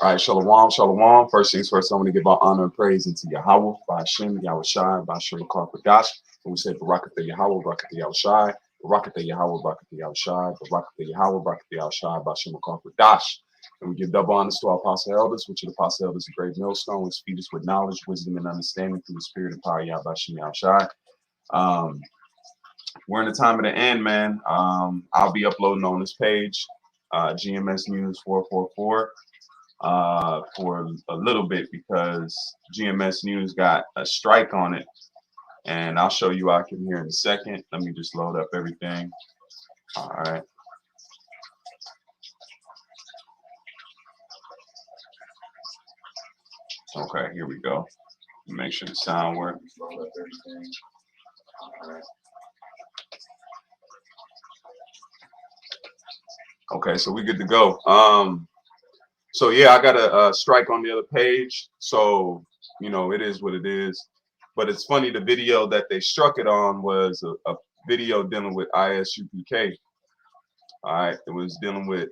All right, Shalom, Shalom. First things first, I want to give our honor and praise into Yahweh, by Hashem, Yahweh Shai, by Hashem, Kodash. And we say, Barakatah Yahweh, Barakatah Yahweh Shai, Barakatah Yahweh, Barakatah Yahweh Shai, Barakatah Yahweh, Barakatah Yahweh Shai, by Hashem, Kodash. And we give double honors to our apostle elders, which are the apostle elders, a great millstone, which feed us with knowledge, wisdom, and understanding through the spirit and power, Yahweh, by Hashem, Yahweh Shai. We're in the time of the end, man. I'll be uploading on this page, GMS News 444. For a little bit because GMS News got a strike on it, and I'll show you out here in a second. Let me just load up everything. All right. Okay, here we go. Make sure the sound works. Load up everything. All right. Okay, so we good to go. So yeah, I got a strike on the other page. So, you know, it is what it is. But it's funny, the video that they struck it on was a video dealing with ISUPK. All right, it was dealing with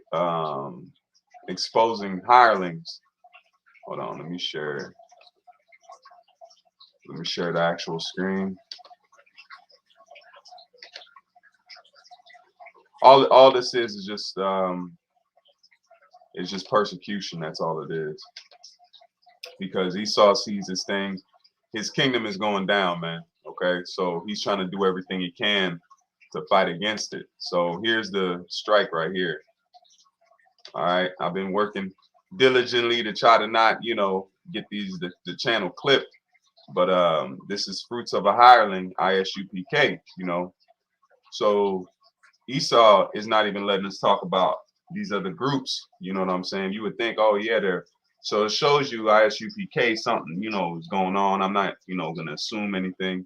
exposing hirelings. Hold on, let me share the actual screen. All this is just it's just persecution. That's all it is. Because Esau sees this thing, his kingdom is going down, man. Okay, so he's trying to do everything he can to fight against it. So here's the strike right here. All right, I've been working diligently to try to not, you know, get the channel clipped, but this is fruits of a hireling, ISUPK, you know. So Esau is not even letting us talk about these other groups, you know what I'm saying? You would think, oh yeah, they're, so it shows you ISUPK, something, you know, is going on. I'm not, you know, going to assume anything,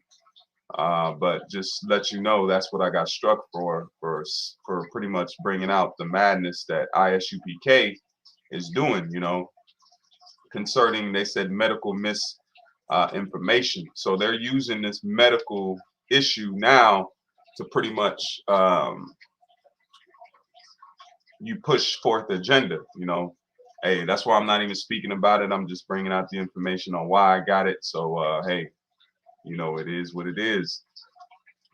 but just let you know that's what I got struck for pretty much bringing out the madness that ISUPK is doing, you know, concerning, they said, medical misinformation. So they're using this medical issue now to pretty much you push forth the agenda, you know. Hey, that's why I'm not even speaking about it. I'm just bringing out the information on why I got it. So, hey, you know, it is what it is.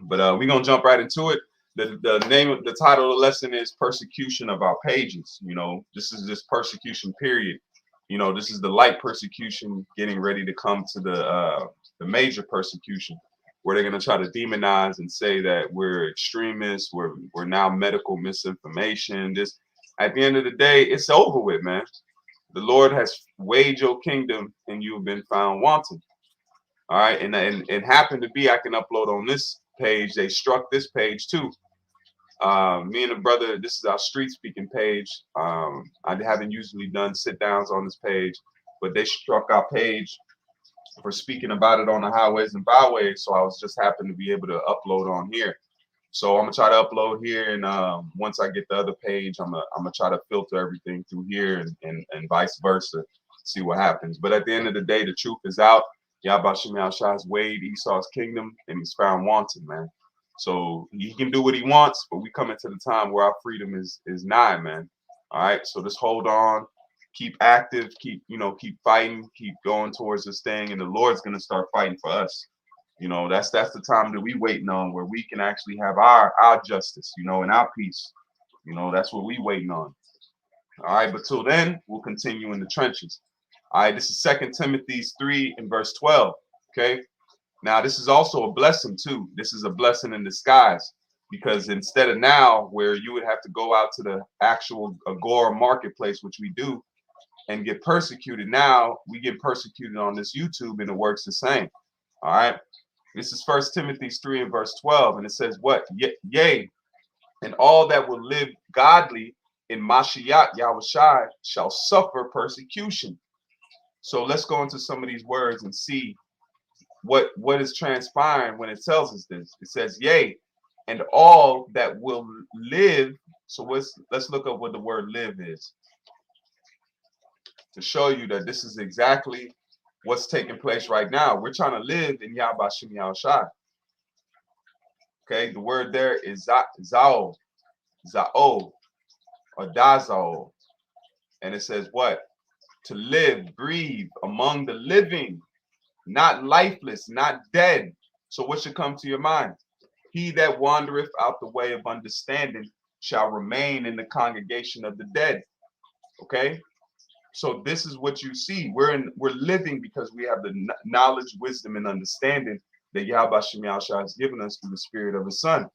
But we're going to jump right into it. The title of the lesson is Persecution of Our Pages. You know, this is this persecution period. You know, this is the light persecution getting ready to come to the major persecution, where they're going to try to demonize and say that we're extremists, we're now medical misinformation. This, at the end of the day, it's over with, man. The Lord has weighed your kingdom and you have been found wanting. All right, and it happened to be, I can upload on this page. They struck this page too. Me and a brother, this is our street speaking page. I haven't usually done sit downs on this page, but they struck our page for speaking about it on the highways and byways. So I was just happened to be able to upload on here. So I'm gonna try to upload here, and once I get the other page, I'm gonna try to filter everything through here, and vice versa, see what happens. But at the end of the day, the truth is out. Yahweh Shem Shai has weighed Esau's kingdom, and he's found wanting, man. So he can do what he wants, but we come into the time where our freedom is nigh, man. All right, so just hold on, keep active, keep fighting, keep going towards this thing, and the Lord's gonna start fighting for us. You know, that's the time that we waiting on, where we can actually have our justice, you know, and our peace. You know, that's what we waiting on. All right, but till then, we'll continue in the trenches. All right, this is 2 Timothy 3 and verse 12. Okay. Now, this is also a blessing too. This is a blessing in disguise, because instead of now where you would have to go out to the actual Agora marketplace, which we do, and get persecuted, now we get persecuted on this YouTube, and it works the same. All right. This is 1 Timothy 3 and verse 12, and it says, what? Yea, and all that will live godly in Mashiach Yahushai shall suffer persecution. So let's go into some of these words and see what is transpiring when it tells us this. It says, yea, and all that will live. So let's look up what the word live is, to show you that this is exactly what's taking place right now. We're trying to live in Yahweh Shem Yahushai. Okay, the word there is zao. or Dazal. And it says what? To live, breathe among the living, not lifeless, not dead. So what should come to your mind? He that wandereth out the way of understanding shall remain in the congregation of the dead. Okay? So this is what you see. We're living because we have the knowledge, wisdom, and understanding that Yahweh Shem Yahushua has given us through the spirit of his son.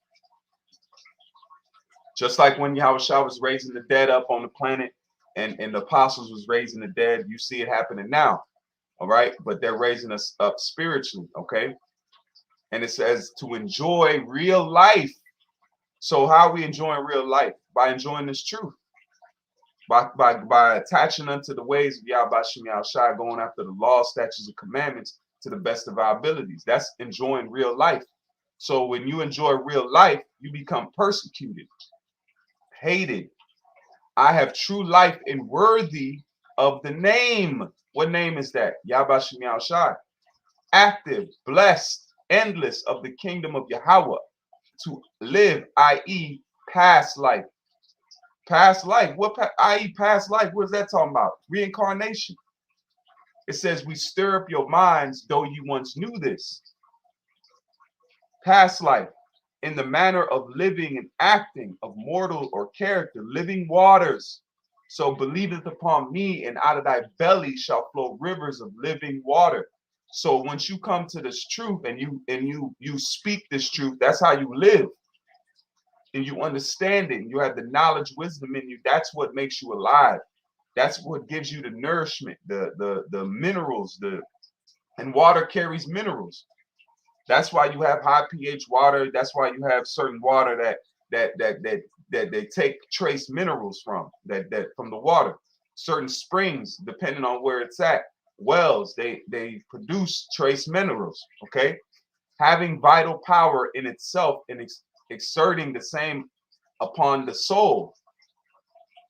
Just like when Yahushua was raising the dead up on the planet and the apostles was raising the dead, you see it happening now. All right, but they're raising us up spiritually. Okay, and it says to enjoy real life. So how are we enjoying real life? By enjoying this truth, by attaching unto the ways of Yahweh Shem Yahushua, going after the law, statutes, and commandments to the best of our abilities. That's enjoying real life. So when you enjoy real life, you become persecuted, hated. I have true life and worthy of the name. What name is that? Yahweh Shem Yahushua. Active, blessed, endless of the kingdom of Yahweh. To live, i.e., past life. Past life. What, i.e., past life? What is that talking about? Reincarnation. It says, we stir up your minds, though you once knew this. Past life. In the manner of living and acting of mortal or character, living waters. So believeth upon me, and out of thy belly shall flow rivers of living water. So once you come to this truth and you speak this truth, that's how you live. And you understand it. You have the knowledge, wisdom in you. That's what makes you alive. That's what gives you the nourishment, the minerals, and water carries minerals. That's why you have high pH water. That's why you have certain water that they take trace minerals from from the water. Certain springs, depending on where it's at, wells, they produce trace minerals. Okay, having vital power in itself and exerting the same upon the soul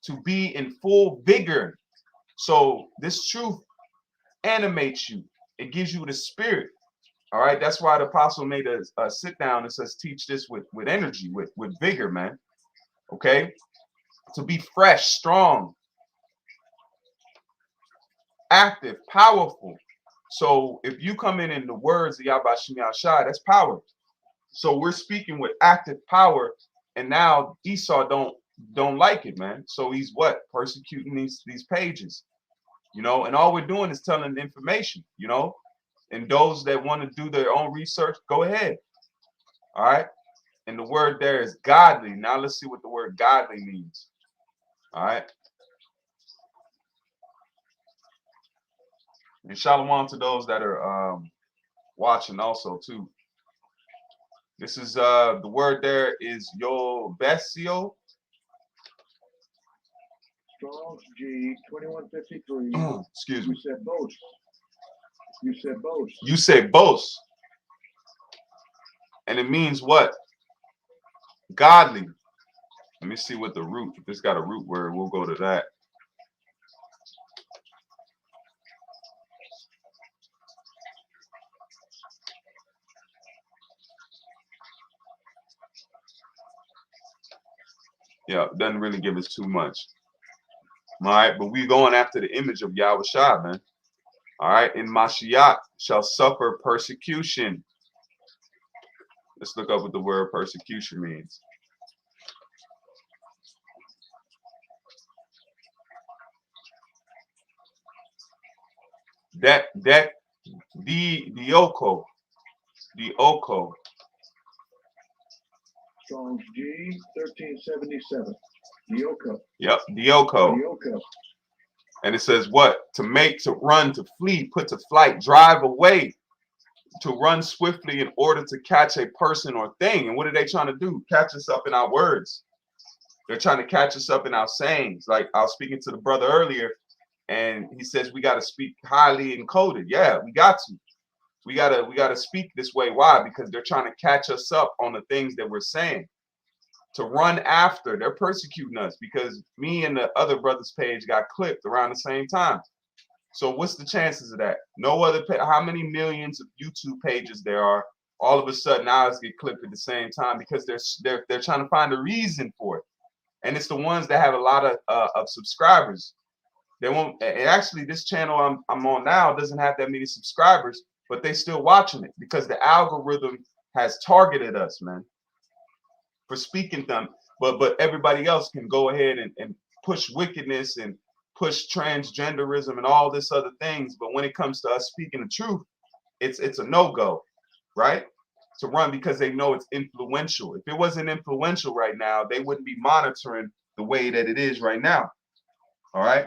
to be in full vigor. So this truth animates you. It gives you the spirit. All right, that's why the apostle made a sit down and says, teach this with energy, with vigor, man. Okay, to be fresh, strong, active, powerful. So if you come in the words of Yahweh Shem Yahushua, that's power. So we're speaking with active power, and now Esau don't like it, man. So he's what? Persecuting these pages, you know. And all we're doing is telling the information, you know. And those that want to do their own research, go ahead. All right. And the word there is godly. Now let's see what the word godly means. All right. And shalom to those that are watching also too. This is the word there is Yobesio. Strong's G 2153. Excuse me. You said boast. You said boast. You say boast. And it means what? Godly. Let me see what the root. If it's got a root word, we'll go to that. Yeah, doesn't really give us too much. All right, but we going after the image of Yahweh Shah, man. All right, and Mashiach shall suffer persecution. Let's look up what the word persecution means. Dioko. Strong's G 1377. Dioko. Yep, Dioko. Dioko. And it says what? To make, to run, to flee, put to flight, drive away, to run swiftly in order to catch a person or thing. And what are they trying to do? Catch us up in our words. They're trying to catch us up in our sayings. Like I was speaking to the brother earlier, and he says we got to speak highly encoded. Yeah, we got to. We gotta speak this way. Why? Because they're trying to catch us up on the things that we're saying. To run after, they're persecuting us because me and the other brother's page got clipped around the same time. So what's the chances of that? No other. How many millions of YouTube pages there are? All of a sudden ours get clipped at the same time because they're trying to find a reason for it. and it's the ones that have a lot of subscribers. They won't. And actually, this channel I'm on now doesn't have that many subscribers, but they still watching it because the algorithm has targeted us, man, for speaking them. But everybody else can go ahead and push wickedness and push transgenderism and all this other things. But when it comes to us speaking the truth, it's a no-go, right? To run because they know it's influential. If it wasn't influential right now, they wouldn't be monitoring the way that it is right now. All right.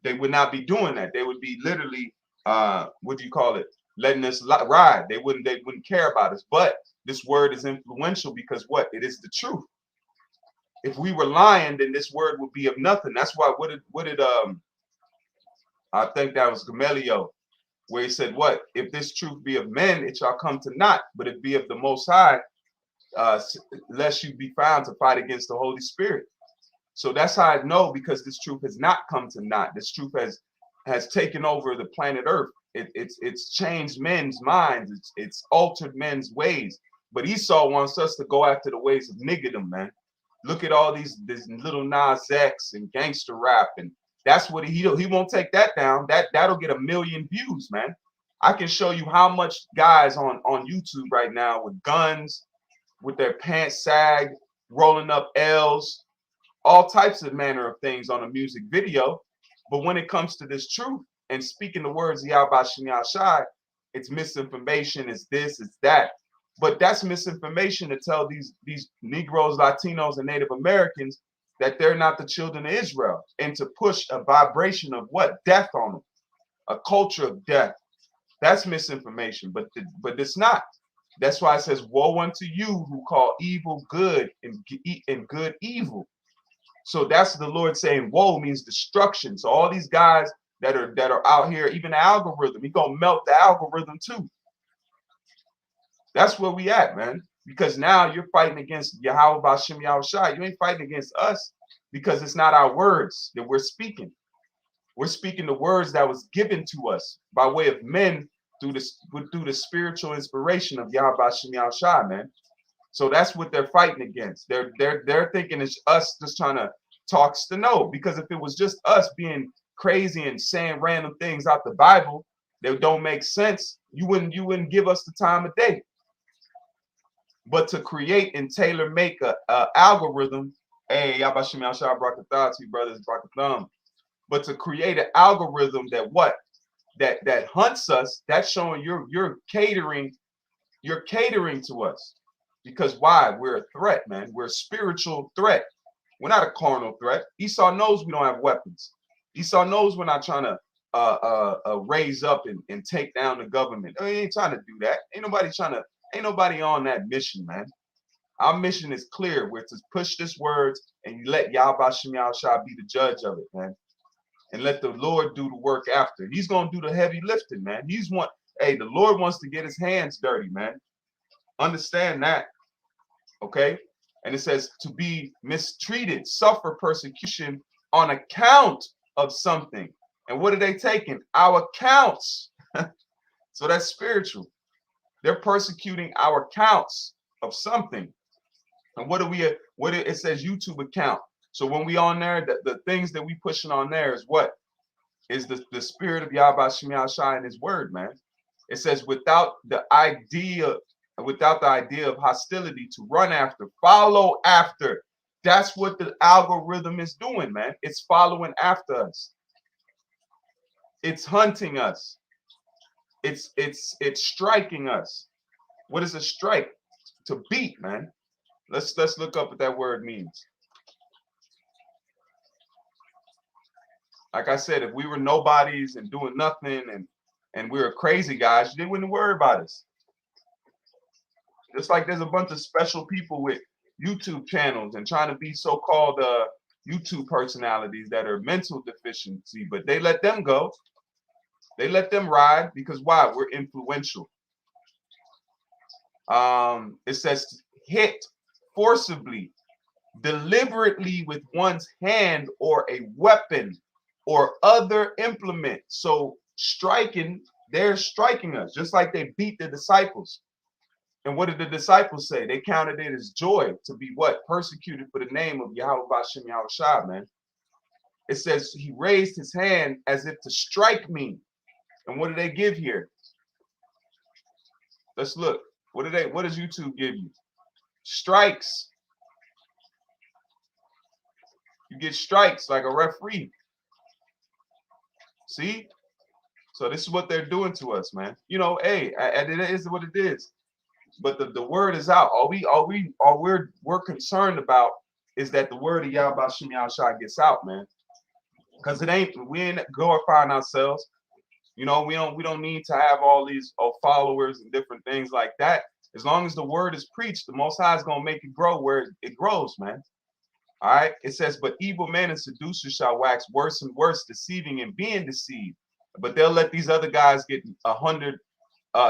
They would not be doing that. They would be literally what do you call it? Letting us ride. They wouldn't care about us. But this word is influential because what? It is the truth. If we were lying, then this word would be of nothing. That's why what did I think that was Gamaliel, where he said, what? If this truth be of men, it shall come to naught, but it be of the Most High, lest you be found to fight against the Holy Spirit. So that's how I know, because this truth has not come to naught. This truth has taken over the planet Earth. It's changed men's minds. It's altered men's ways. But Esau wants us to go after the ways of niggerdom, man. Look at all these little Nas X and gangster rap, and that's what he won't take that down. That'll get 1 million views, man. I can show you how much guys on YouTube right now with guns, with their pants sagged, rolling up L's, all types of manner of things on a music video. But when it comes to this truth and speaking the words of Yahweh Shem Yahshai, it's misinformation, it's this, it's that. But that's misinformation to tell these Negroes, Latinos, and Native Americans that they're not the children of Israel, and to push a vibration of what? Death on them, a culture of death. That's misinformation, but it's not. That's why it says, woe unto you who call evil good and good evil. So that's the Lord saying woe means destruction. So all these guys that are out here, even the algorithm, he's gonna melt the algorithm too. That's where we at, man. Because now you're fighting against Yahweh Bashem Yahushai. You ain't fighting against us, because it's not our words that we're speaking. We're speaking the words that was given to us by way of men through the spiritual inspiration of Yahweh Bashem Yahushai, man. So that's what they're fighting against. They're thinking it's us just trying to talk to no. Because if it was just us being crazy and saying random things out the Bible that don't make sense, you wouldn't give us the time of day. But to create and tailor make a algorithm, hey, Yabashim Yashar Brakatah to you brothers, Brakatham. But to create an algorithm that what? That hunts us, that's showing you're catering to us. Because why? We're a threat, man. We're a spiritual threat. We're not a carnal threat. Esau knows we don't have weapons. Esau knows we're not trying to raise up and take down the government. I mean, ain't trying to do that. Ain't nobody on that mission, man. Our mission is clear. We're to push this words and you let Yahweh Shem Yahushua be the judge of it, man. And let the Lord do the work after. He's gonna do the heavy lifting, man. Hey, the Lord wants to get his hands dirty, man. Understand that. Okay? And it says to be mistreated, suffer persecution on account of something. And what are they taking? Our accounts. So that's spiritual. They're persecuting our accounts of something. And what it says YouTube account. So when we on there, the things that we pushing on there is what? Is the spirit of Yahweh Shem Yahushai and his word, man. It says without the idea of hostility, to run after, follow after. That's what the algorithm is doing, man. It's following after us. It's hunting us. It's striking us. What is a strike? To beat, man. Let's look up what that word means. Like I said, if we were nobodies and doing nothing and we were crazy guys, they wouldn't worry about us. Just like there's a bunch of special people with YouTube channels and trying to be so-called YouTube personalities that are mental deficiency, but they let them go. They let them ride because why? We're influential. It says hit forcibly, deliberately with one's hand or a weapon or other implement. So striking, they're striking us just like they beat the disciples. And what did the disciples say? They counted it as joy to be what? Persecuted for the name of Yahweh Bashem Yahushua, man. It says he raised his hand as if to strike me. And what do they give here? Let's look. What does YouTube give you? Strikes. You get strikes like a referee. See? So this is what they're doing to us, man. You know, hey, it is what it is. But the word is out. All we're concerned about is that the word of Yahweh Shem Yahushua gets out, man. Because we ain't glorifying ourselves. You know, we don't need to have all these followers and different things like that. As long as the word is preached, the Most High is gonna make it grow where it grows, man. All right. It says, but evil men and seducers shall wax worse and worse, deceiving and being deceived. But they'll let these other guys get 100.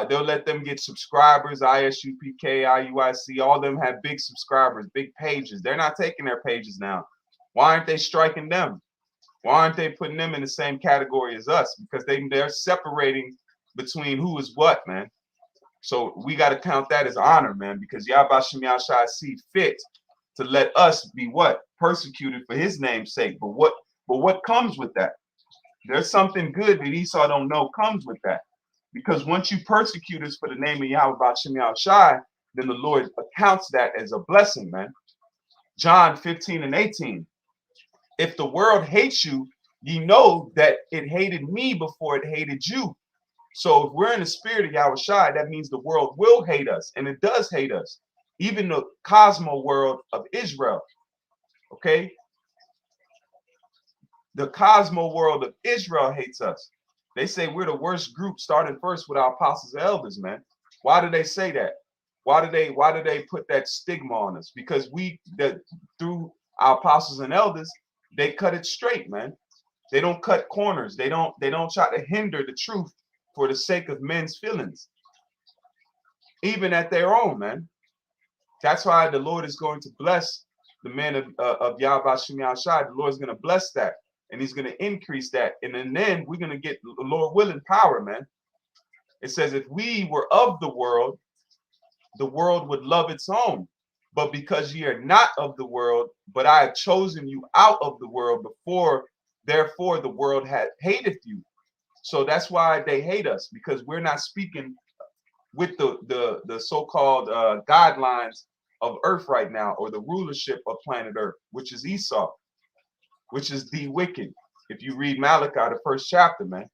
They'll let them get subscribers, ISUPK, IUIC, all of them have big subscribers, big pages. They're not taking their pages now. Why aren't they striking them? Why aren't they putting them in the same category as us? Because they're separating between who is what, man. So we got to count that as honor, man, because Yahweh Shem Yahushua see fit to let us be what? Persecuted for his name's sake. But what comes with that? There's something good that Esau don't know comes with that. Because once you persecute us for the name of Yahweh Shem Yahushua, then the Lord accounts that as a blessing, man. John 15:18. If the world hates you, ye know that it hated me before it hated you. So if we're in the spirit of Yahushua, that means the world will hate us, and it does hate us. Even the cosmo world of Israel, okay? The cosmo world of Israel hates us. They say we're the worst group, starting first with our apostles and elders, man. Why do they say that? Why do they put that stigma on us? Because through our apostles and elders, they cut it straight, man. They don't cut corners. They don't try to hinder the truth for the sake of men's feelings, even at their own, man. That's why the Lord is going to bless the men of Yahweh Shem Yahushua. The Lord is going to bless that, and he's going to increase that. And then we're going to get the Lord willing power, man. It says if we were of the world would love its own. But because ye are not of the world, but I have chosen you out of the world therefore the world hateth you. So that's why they hate us, because we're not speaking with the so-called guidelines of Earth right now, or the rulership of planet Earth, which is Esau, which is the wicked. If you read Malachi, the first chapter, man.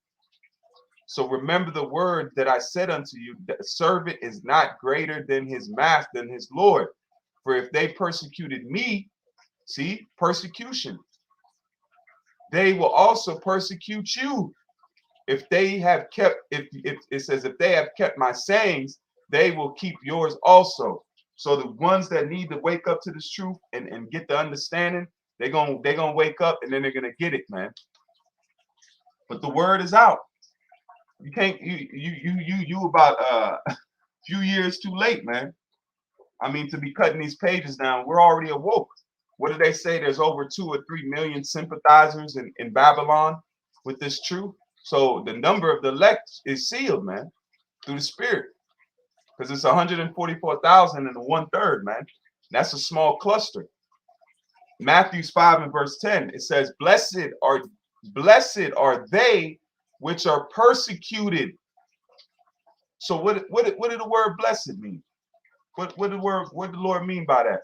So remember the word that I said unto you, that a servant is not greater than his master, than his Lord. For if they persecuted me, see, persecution, they will also persecute you. If they have kept, if it says, if they have kept my sayings, they will keep yours also. So the ones that need to wake up to this truth and get the understanding, they're gonna wake up, and then they're gonna get it, man. But the word is out. You can't you about a few years too late, man. I mean, to be cutting these pages down, we're already awoke. What do they say? There's over 2 or 3 million sympathizers in Babylon with this truth. So the number of the elect is sealed, man, through the Spirit, because it's 144,000 and 1/3, man. That's a small cluster. Matthew 5 and verse 10, it says, "Blessed are they which are persecuted." So what did the word blessed mean? What did the Lord mean by that?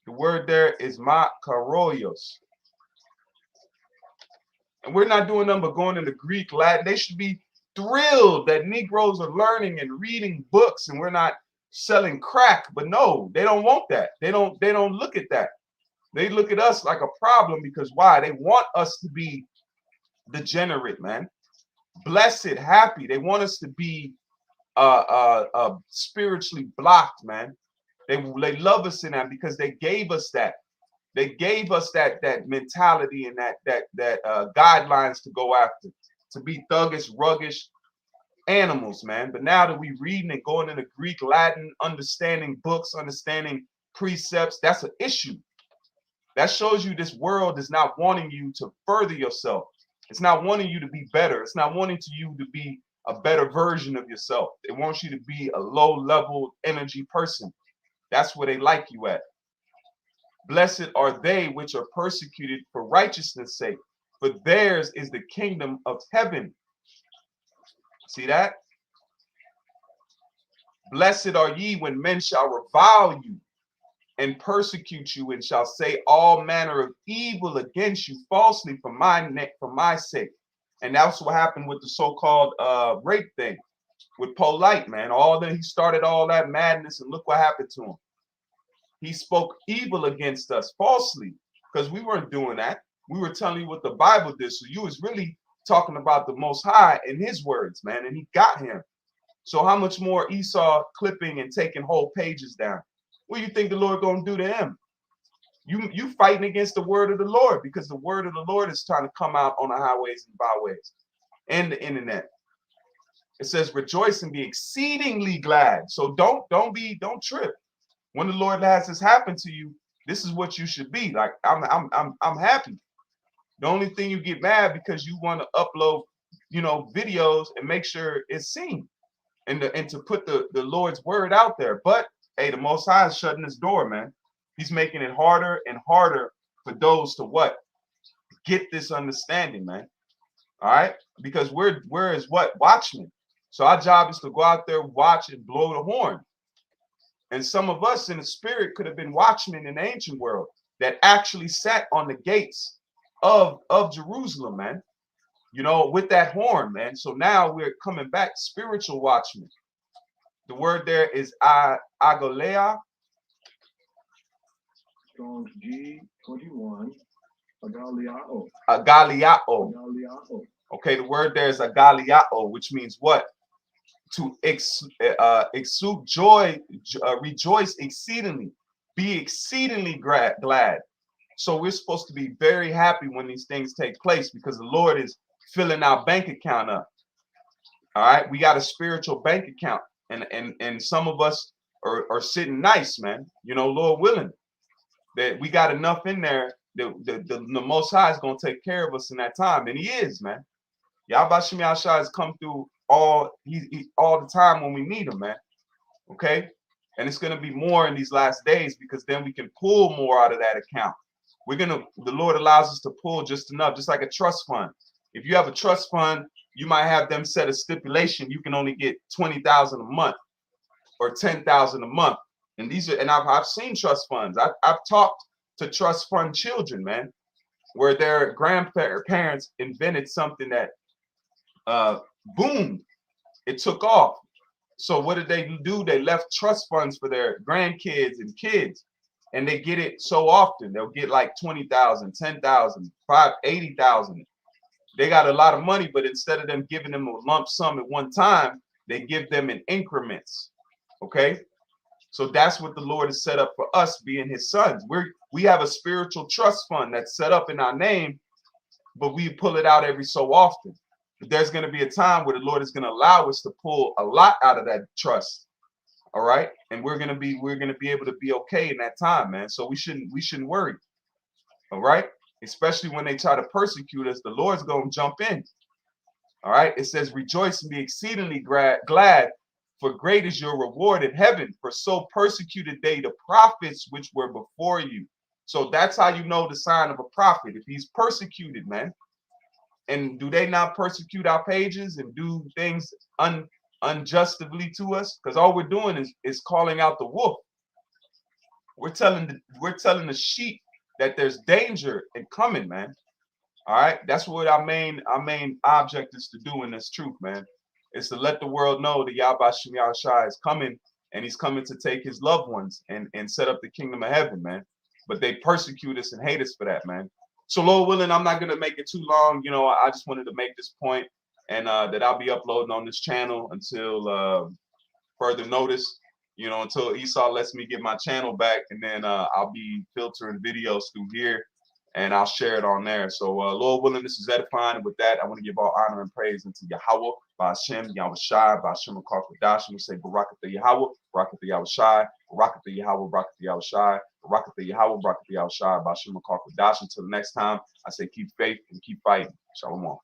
The word there is makaroyos. And we're not doing nothing but going into Greek, Latin. They should be thrilled that Negroes are learning and reading books, and we're not selling crack. But no, they don't want that. They don't look at that. They look at us like a problem, because why? They want us to be degenerate, man. Blessed, happy. They want us to be spiritually blocked, man. They love us in that because they gave us that. They gave us that mentality and that guidelines to go after, to be thuggish, ruggish animals, man. But now that we reading and going into Greek, Latin, understanding books, understanding precepts, that's an issue. That shows you this world is not wanting you to further yourself. It's not wanting you to be better. It's not wanting you to be a better version of yourself. They want you to be a low level energy person. That's where they like you at. Blessed are they which are persecuted for righteousness' sake, for theirs is the kingdom of heaven. See that? Blessed are ye when men shall revile you and persecute you, and shall say all manner of evil against you falsely for my sake. And that's what happened with the so-called rape thing with Polite, man. He started all that madness, and look what happened to him. He spoke evil against us falsely, because we weren't doing that. We were telling you what the Bible did. So you was really talking about the Most High in his words, man, and he got him. So how much more Esau clipping and taking whole pages down? What do you think the Lord gonna do to him? You fighting against the word of the Lord, because the word of the Lord is trying to come out on the highways and byways and the internet. It says rejoice and be exceedingly glad. So don't trip. When the Lord has this happen to you, this is what you should be. Like, I'm happy. The only thing you get mad because you want to upload, videos and make sure it's seen, and to put the Lord's word out there. But hey, the Most High is shutting his door, man. He's making it harder and harder for those to what? Get this understanding, man. All right? Because we're as what? Watchmen. So our job is to go out there, watch, and blow the horn. And some of us in the spirit could have been watchmen in the ancient world that actually sat on the gates of Jerusalem, man. With that horn, man. So now we're coming back, spiritual watchmen. The word there is agolea. Strong's G21, agaliao. Agaliao. Agaliao. Okay, the word there is agaliao, which means what? To exude joy, rejoice exceedingly, be exceedingly glad. So we're supposed to be very happy when these things take place, because the Lord is filling our bank account up. All right, we got a spiritual bank account, and some of us are sitting nice, man. Lord willing, that we got enough in there. The Most High is gonna take care of us in that time, and He is, man. Yahweh Shem Yahshua has come through all the time when we need him, man. Okay, and it's gonna be more in these last days, because then we can pull more out of that account. The Lord allows us to pull just enough, just like a trust fund. If you have a trust fund, you might have them set a stipulation you can only get 20,000 a month or 10,000 a month. And I've seen trust funds. I've talked to trust fund children, man, where their grandparents invented something that boom, it took off. So what did they do? They left trust funds for their grandkids and kids, and they get it so often. They'll get like 20,000, 10,000, 80,000. They got a lot of money, but instead of them giving them a lump sum at one time, they give them in increments. Okay, so that's what the Lord has set up for us, being his sons. We have a spiritual trust fund that's set up in our name, but we pull it out every so often. But there's going to be a time where the Lord is going to allow us to pull a lot out of that trust. All right, and we're going to be able to be okay in that time, man. So we shouldn't worry. All right, especially when they try to persecute us, the Lord's going to jump in. All right, it says, rejoice and be exceedingly glad, for great is your reward in heaven. For so persecuted they the prophets which were before you. So that's how you know the sign of a prophet, if he's persecuted, man. And do they not persecute our pages and do things unjustly to us? Because all we're doing is calling out the wolf. We're telling the sheep that there's danger in coming, man. All right, that's what our main object is to do in this truth, man. Is to let the world know that Yahweh Shem Yahshua is coming, and he's coming to take his loved ones and set up the kingdom of heaven, man. But they persecute us and hate us for that, man. So Lord willing, I'm not going to make it too long. I just wanted to make this point, and that I'll be uploading on this channel until further notice, until Esau lets me get my channel back, and then I'll be filtering videos through here, and I'll share it on there. So Lord willing, this is edifying. And with that, I want to give all honor and praise unto Yahweh, Ba'ashem, Yahweh Shai, Ba'ashem, Akarkadash. We say Barakatha Yahweh, Barakatha Yahweh Shai, Barakatha Yahweh, Barakatha Yahweh Shai, Barakatha Yahweh, Barakatha Yahweh Shai, Ba'ashem, Akarkadash. Until the next time, I say keep faith and keep fighting. Shalom.